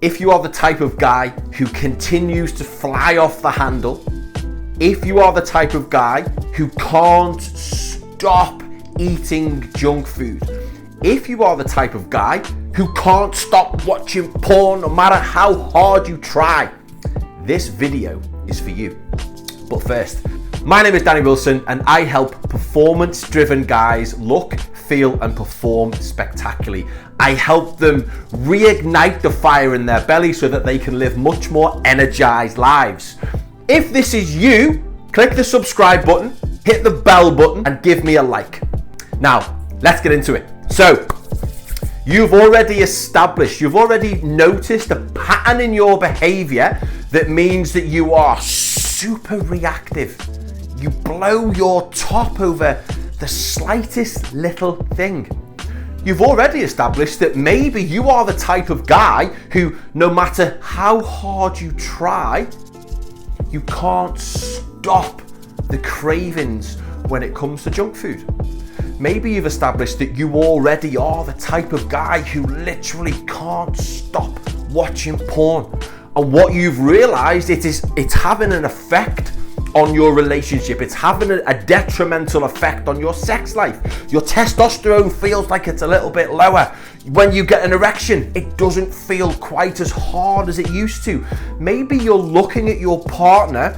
If you are the type of guy who continues to fly off the handle, if you are the type of guy who can't stop eating junk food, if you are the type of guy who can't stop watching porn no matter how hard you try, this video is for you. But first, my name is Danny Wilson and I help performance-driven guys look, feel and perform spectacularly. I help them reignite the fire in their belly so that they can live much more energized lives. If this is you, click the subscribe button, hit the bell button and give me a like. Now, let's get into it. So, you've already noticed a pattern in your behavior that means that you are super reactive. You blow your top over the slightest little thing. You've already established that maybe you are the type of guy who, no matter how hard you try, you can't stop the cravings when it comes to junk food. Maybe you've established that you already are the type of guy who literally can't stop watching porn. And what you've realized, it's having an effect on your relationship. It's having a detrimental effect on your sex life. Your testosterone feels like it's a little bit lower. When you get an erection, it doesn't feel quite as hard as it used to. Maybe you're looking at your partner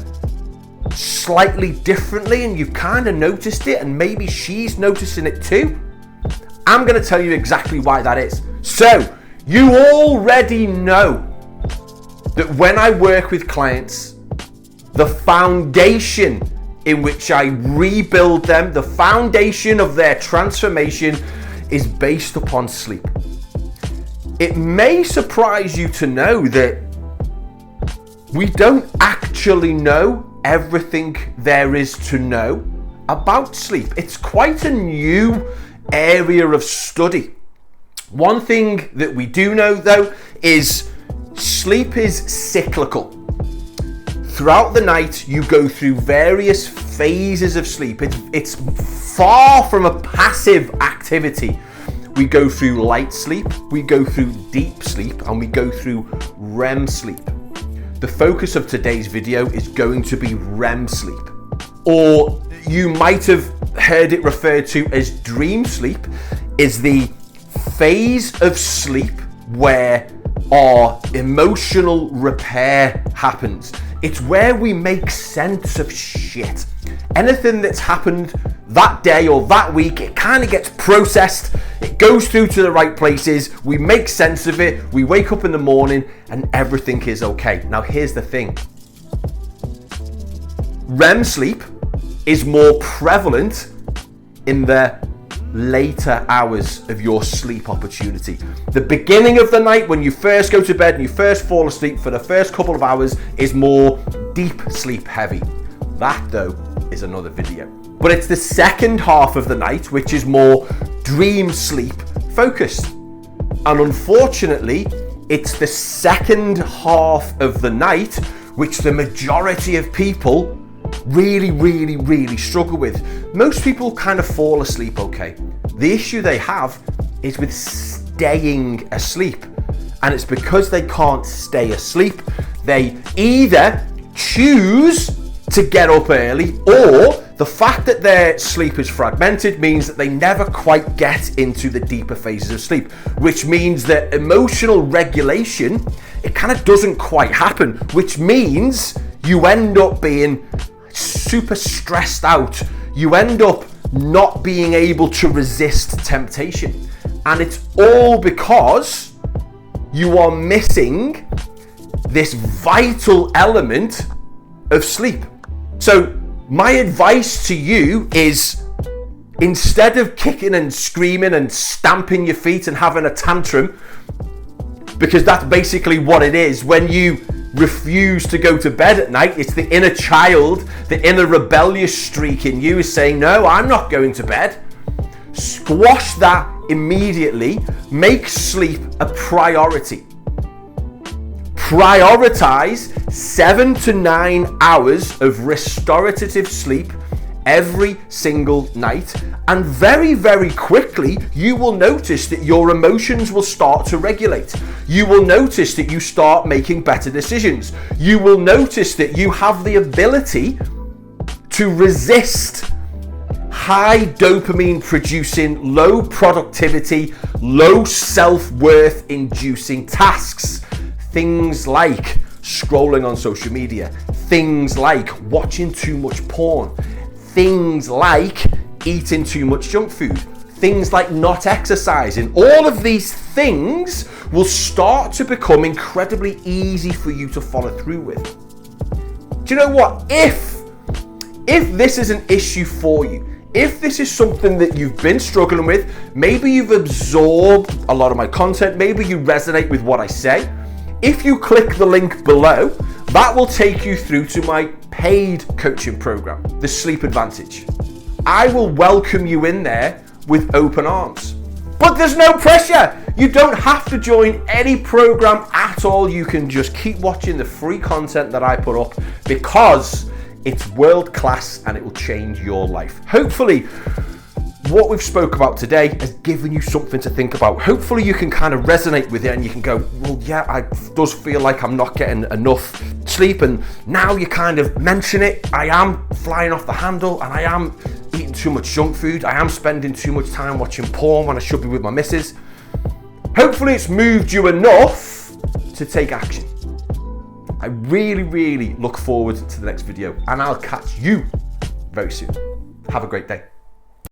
slightly differently and you've kind of noticed it, and maybe she's noticing it too. I'm going to tell you exactly why that is. So, you already know that when I work with clients, the foundation in which I rebuild them, the foundation of their transformation is based upon sleep. It may surprise you to know that we don't actually know everything there is to know about sleep. It's quite a new area of study. One thing that we do know though is sleep is cyclical. Throughout the night, you go through various phases of sleep. It's far from a passive activity. We go through light sleep, we go through deep sleep, and we go through REM sleep. The focus of today's video is going to be REM sleep. Or you might have heard it referred to as dream sleep, is the phase of sleep where our emotional repair happens. It's where we make sense of shit. Anything that's happened that day or that week, it kind of gets processed, it goes through to the right places, we make sense of it, we wake up in the morning and everything is okay. Now here's the thing. REM sleep is more prevalent in the later hours of your sleep opportunity. The beginning of the night when you first go to bed and you first fall asleep for the first couple of hours is more deep sleep heavy. That though is another video. But it's the second half of the night which is more dream sleep focused. And unfortunately, it's the second half of the night which the majority of people really struggle with. Most people kind of fall asleep okay. The issue they have is with staying asleep. And it's because they can't stay asleep, they either choose to get up early, or the fact that their sleep is fragmented means that they never quite get into the deeper phases of sleep, which means that emotional regulation, it kind of doesn't quite happen, which means you end up being super stressed out. You end up not being able to resist temptation. And it's all because you are missing this vital element of sleep. So my advice to you is, instead of kicking and screaming and stamping your feet and having a tantrum, because that's basically what it is when you refuse to go to bed at night, it's the inner child, the inner rebellious streak in you is saying, no, I'm not going to bed. Squash that immediately. Make sleep a priority. Prioritize 7 to 9 hours of restorative sleep every single night, And very, very quickly, you will notice that your emotions will start to regulate. You will notice that you start making better decisions. You will notice that you have the ability to resist high dopamine producing, low productivity, low self-worth inducing tasks. Things like scrolling on social media, things like watching too much porn, things like eating too much junk food, things like not exercising. All of these things will start to become incredibly easy for you to follow through with. Do you know what? If this is an issue for you, if this is something that you've been struggling with, maybe you've absorbed a lot of my content, maybe you resonate with what I say, if you click the link below, that will take you through to my paid coaching program, the Sleep Advantage. I will welcome you in there with open arms. But there's no pressure. You don't have to join any program at all. You can just keep watching the free content that I put up because it's world class and it will change your life. Hopefully, what we've spoke about today has given you something to think about. Hopefully you can kind of resonate with it and you can go, well, yeah, it does feel like I'm not getting enough sleep. And now you kind of mention it. I am flying off the handle and I am eating too much junk food. I am spending too much time watching porn when I should be with my missus. Hopefully it's moved you enough to take action. I really, really look forward to the next video and I'll catch you very soon. Have a great day.